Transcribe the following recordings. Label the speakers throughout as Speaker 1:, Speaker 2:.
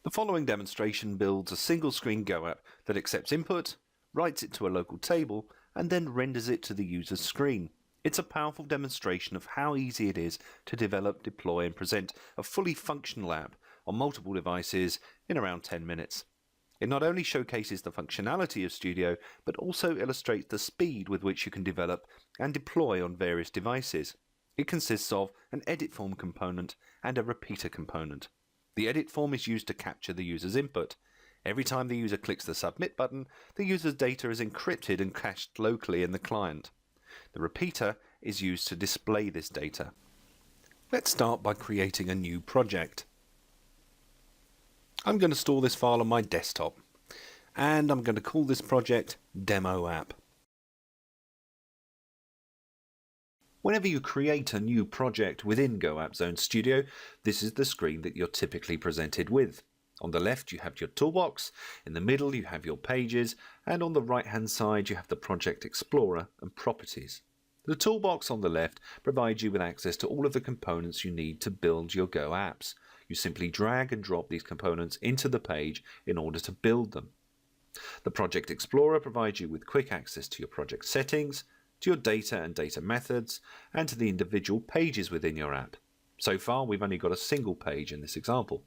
Speaker 1: The following demonstration builds a single screen Go app that accepts input, writes it to a local table, and then renders it to the user's screen. It's a powerful demonstration of how easy it is to develop, deploy, and present a fully functional app on multiple devices in around 10 minutes. It not only showcases the functionality of Studio, but also illustrates the speed with which you can develop and deploy on various devices. It consists of an edit form component and a repeater component. The edit form is used to capture the user's input. Every time the user clicks the submit button, the user's data is encrypted and cached locally in the client. The repeater is used to display this data. Let's start by creating a new project. I'm going to store this file on my desktop, and I'm going to call this project Demo App. Whenever you create a new project within AppZone Studio, this is the screen that you're typically presented with. On the left you have your toolbox, in the middle you have your pages, and on the right hand side you have the Project Explorer and Properties. The toolbox on the left provides you with access to all of the components you need to build your Go apps. You simply drag and drop these components into the page in order to build them. The Project Explorer provides you with quick access to your project settings, to your data and data methods, and to the individual pages within your app. So far we've only got a single page in this example.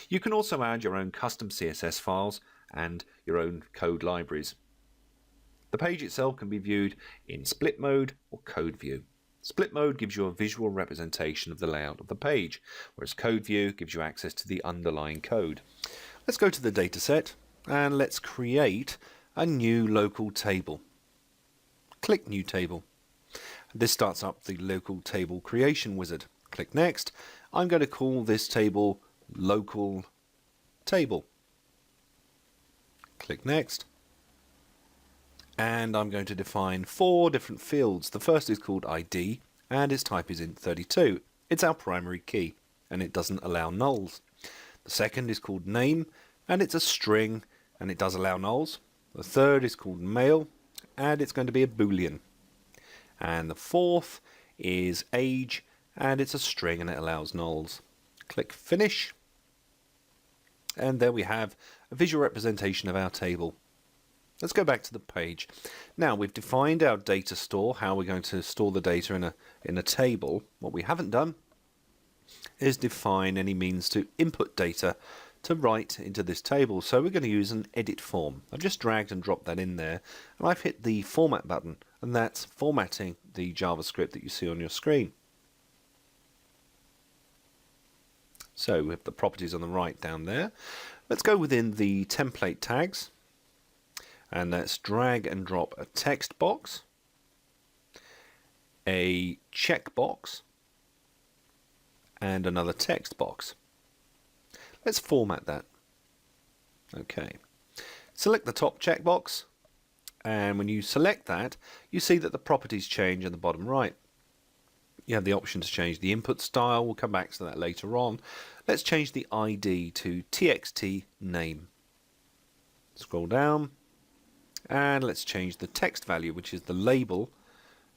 Speaker 1: You can also add your own custom CSS files and your own code libraries. The page itself can be viewed in split mode or code view. Split mode gives you a visual representation of the layout of the page, whereas code view gives you access to the underlying code. Let's go to the dataset and let's create a new local table. Click New Table. This starts up the local table creation wizard. Click Next. I'm going to call this table Local Table. Click Next. And I'm going to define 4 different fields. The first is called ID and its type is int 32. It's our primary key and it doesn't allow nulls. The second is called Name and it's a string and it does allow nulls. The third is called Male and it's going to be a boolean. And the fourth is Age and it's a string and it allows nulls. Click Finish. And there we have a visual representation of our table. Let's go back to the page. Now we've defined our data store, how we're going to store the data in a table. What we haven't done is define any means to input data to write into this table. So we're going to use an edit form. I've just dragged and dropped that in there and I've hit the format button and that's formatting the JavaScript that you see on your screen. So we have the properties on the right down there. Let's go within the template tags and let's drag and drop a text box, a checkbox, and another text box. Let's format that. Okay. Select the top checkbox, and when you select that, you see that the properties change in the bottom right. You have the option to change the input style. We'll come back to that later on. Let's change the ID to txt name. Scroll down, and let's change the text value, which is the label,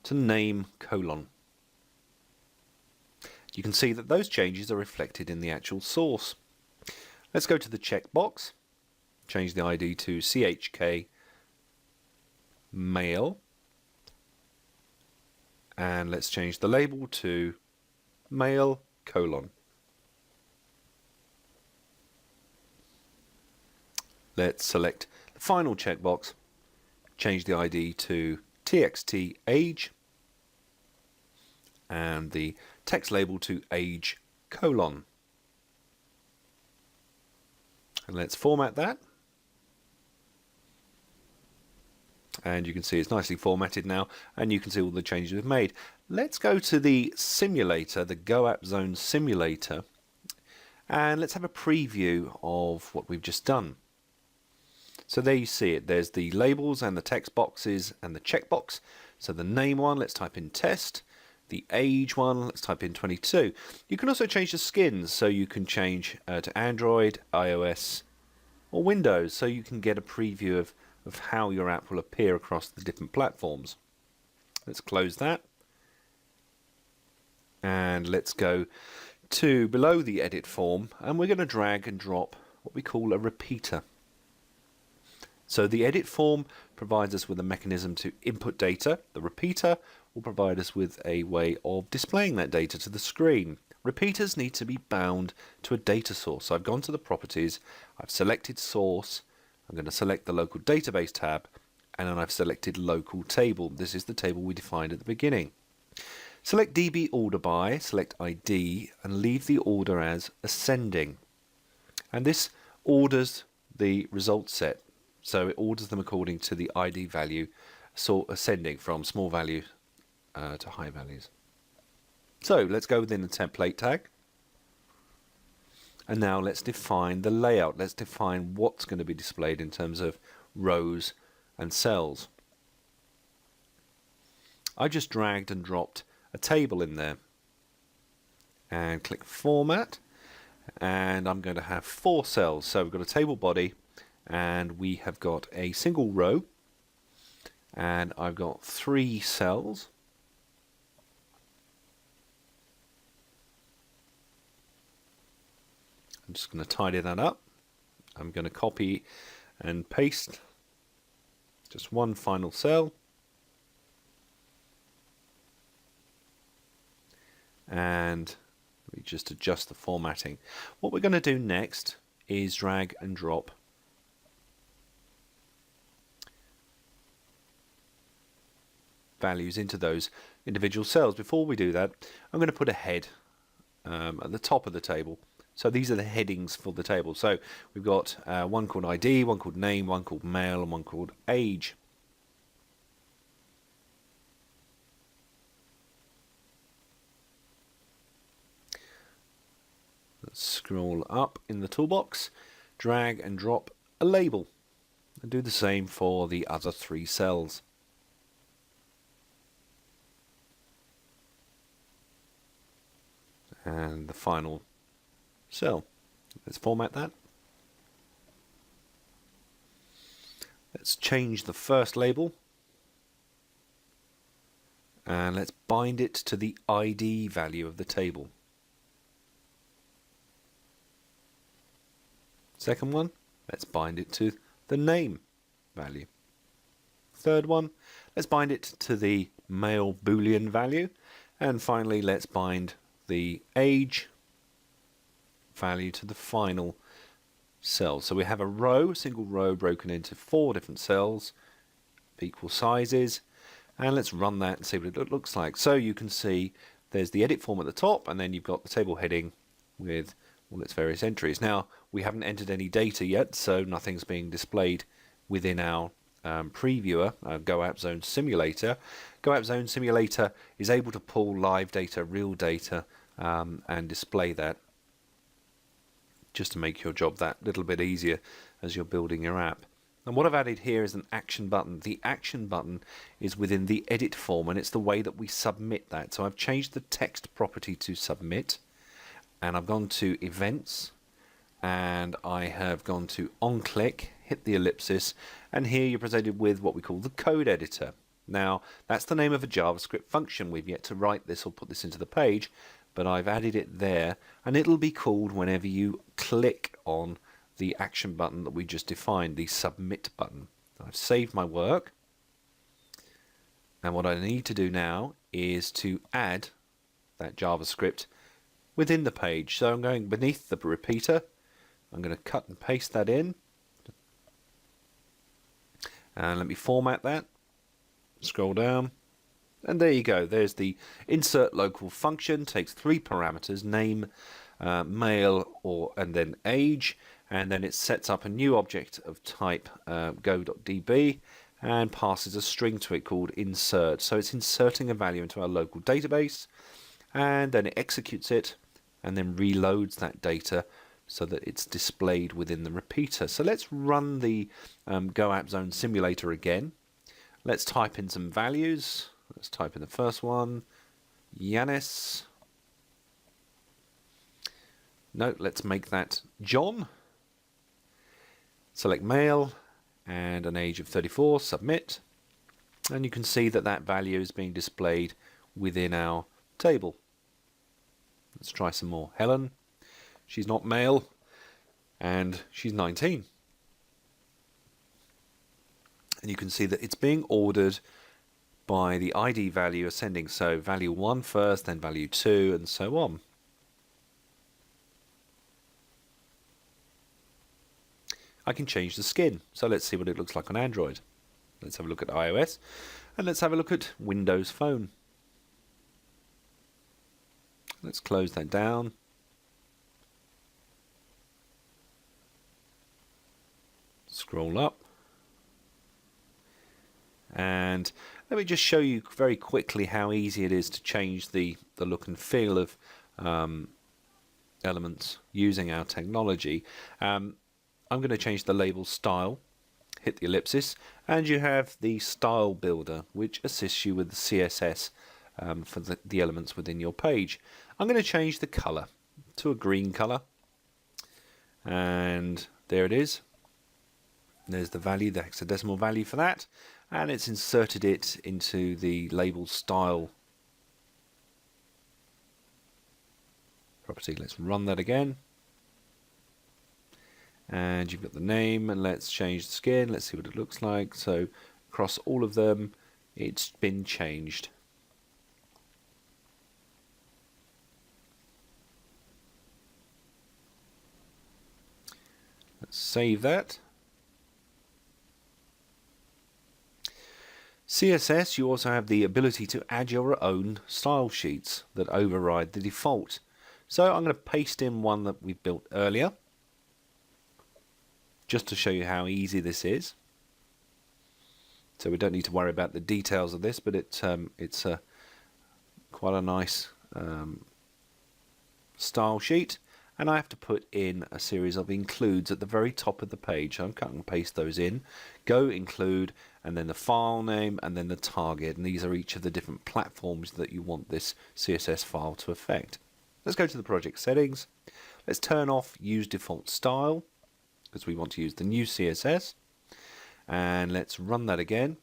Speaker 1: to name : You can see that those changes are reflected in the actual source. Let's go to the checkbox, change the ID to chk male, and let's change the label to male : Let's select the final checkbox, change the ID to txt age, and the text label to age : And let's format that. And you can see it's nicely formatted now, and you can see all the changes we've made. Let's go to the simulator, the AppZone simulator, and let's have a preview of what we've just done. So there you see it. There's the labels and the text boxes and the checkbox. So the name one, let's type in test. The age one, let's type in 22. You can also change the skins, so you can change to Android, iOS, or Windows, so you can get a preview of how your app will appear across the different platforms. Let's close that. And let's go to below the edit form, and we're going to drag and drop what we call a repeater. So the edit form provides us with a mechanism to input data. The repeater will provide us with a way of displaying that data to the screen. Repeaters need to be bound to a data source. So I've gone to the properties, I've selected source, I'm going to select the local database tab, and then I've selected local table. This is the table we defined at the beginning. Select DB order by, select ID, and leave the order as ascending. And this orders the result set. So it orders them according to the ID value, so ascending from small value to high values. So let's go within the template tag. And now let's define the layout. Let's define what's going to be displayed in terms of rows and cells. I just dragged and dropped a table in there. And click Format. And I'm going to have 4 cells. So we've got a table body, and we have got a single row, and I've got 3 cells. I'm just going to tidy that up. I'm going to copy and paste just one final cell. And let me just adjust the formatting. What we're going to do next is drag and drop values into those individual cells. Before we do that, I'm going to put a head at the top of the table. So these are the headings for the table. So we've got one called ID, one called name, one called male, and one called age. Let's scroll up in the toolbox, drag and drop a label, and do the same for the other 3 cells. And the final cell. Let's format that. Let's change the first label, and let's bind it to the ID value of the table. Second one, let's bind it to the name value. Third one, let's bind it to the male boolean value. And finally, let's bind the age value to the final cell. So we have a row, a single row broken into 4 different cells of equal sizes. And let's run that and see what it looks like. So you can see there's the edit form at the top, and then you've got the table heading with all its various entries. Now, we haven't entered any data yet, so nothing's being displayed within our previewer, Go AppZone Simulator. Go AppZone Simulator is able to pull live data, real data, and display that, just to make your job that little bit easier as you're building your app. And what I've added here is an action button. The action button is within the edit form, and it's the way that we submit that. So I've changed the text property to submit, and I've gone to events, and I have gone to on click, hit the ellipsis, and here you're presented with what we call the code editor. Now, that's the name of a JavaScript function. We've yet to write this or put this into the page, but I've added it there, and it'll be called whenever you click on the action button that we just defined, the submit button. I've saved my work, and what I need to do now is to add that JavaScript within the page. So I'm going beneath the repeater, I'm going to cut and paste that in, and let me format that, scroll down, and there you go. There's the insert local function, takes 3 parameters, name, male, and then age, and then it sets up a new object of type go.db and passes a string to it called insert. So it's inserting a value into our local database, and then it executes it and then reloads that data so that it's displayed within the repeater. So let's run the Go AppZone Simulator again. Let's type in some values. Let's type in the first one, Yanis. No, let's make that John. Select male and an age of 34, submit. And you can see that that value is being displayed within our table. Let's try some more. Helen, she's not male. and she's 19. And you can see that it's being ordered by the ID value ascending, so value 1 first, then value 2, and so on. I can change the skin, so let's see what it looks like on Android. Let's have a look at iOS, and let's have a look at Windows Phone. Let's close that down. Scroll up. And let me just show you very quickly how easy it is to change the look and feel of elements using our technology. I'm going to change the label style, hit the ellipsis, and you have the style builder which assists you with the CSS for the elements within your page. I'm going to change the color to a green color, and there it is. There's the value, the hexadecimal value for that, and it's inserted it into the label style property. Let's run that again, and you've got the name, and let's change the skin. Let's see what it looks like. So across all of them it's been changed. Let's save that. CSS, you also have the ability to add your own style sheets that override the default. So I'm going to paste in one that we built earlier, just to show you how easy this is. So we don't need to worry about the details of this, but it's quite a nice style sheet. And I have to put in a series of includes at the very top of the page. So I'm cut and paste those in. Go include, and then the file name, and then the target. And these are each of the different platforms that you want this CSS file to affect. Let's go to the project settings. Let's turn off use default style, because we want to use the new CSS. And let's run that again.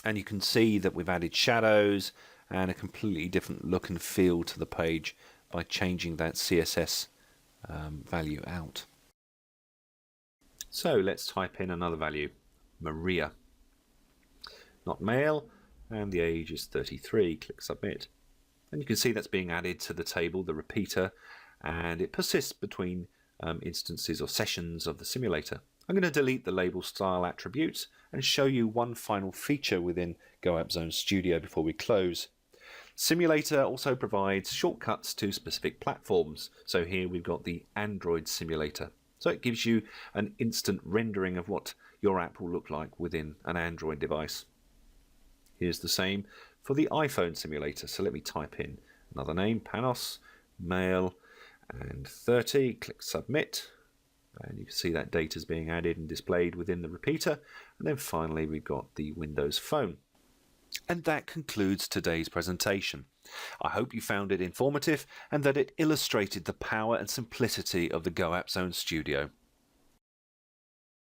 Speaker 1: And you can see that we've added shadows and a completely different look and feel to the page by changing that CSS value out. So let's type in another value, Maria. Not male, and the age is 33. Click submit. And you can see that's being added to the table, the repeater, and it persists between instances or sessions of the simulator. I'm going to delete the label style attributes and show you one final feature within Go AppZone Studio before we close. Simulator also provides shortcuts to specific platforms. So here we've got the Android simulator. So it gives you an instant rendering of what your app will look like within an Android device. Here's the same for the iPhone simulator. So let me type in another name, Panos, male, and 30. Click submit. And you can see that data is being added and displayed within the repeater. And then finally we've got the Windows Phone. And that concludes today's presentation. I hope you found it informative and that it illustrated the power and simplicity of the Go AppZone Studio.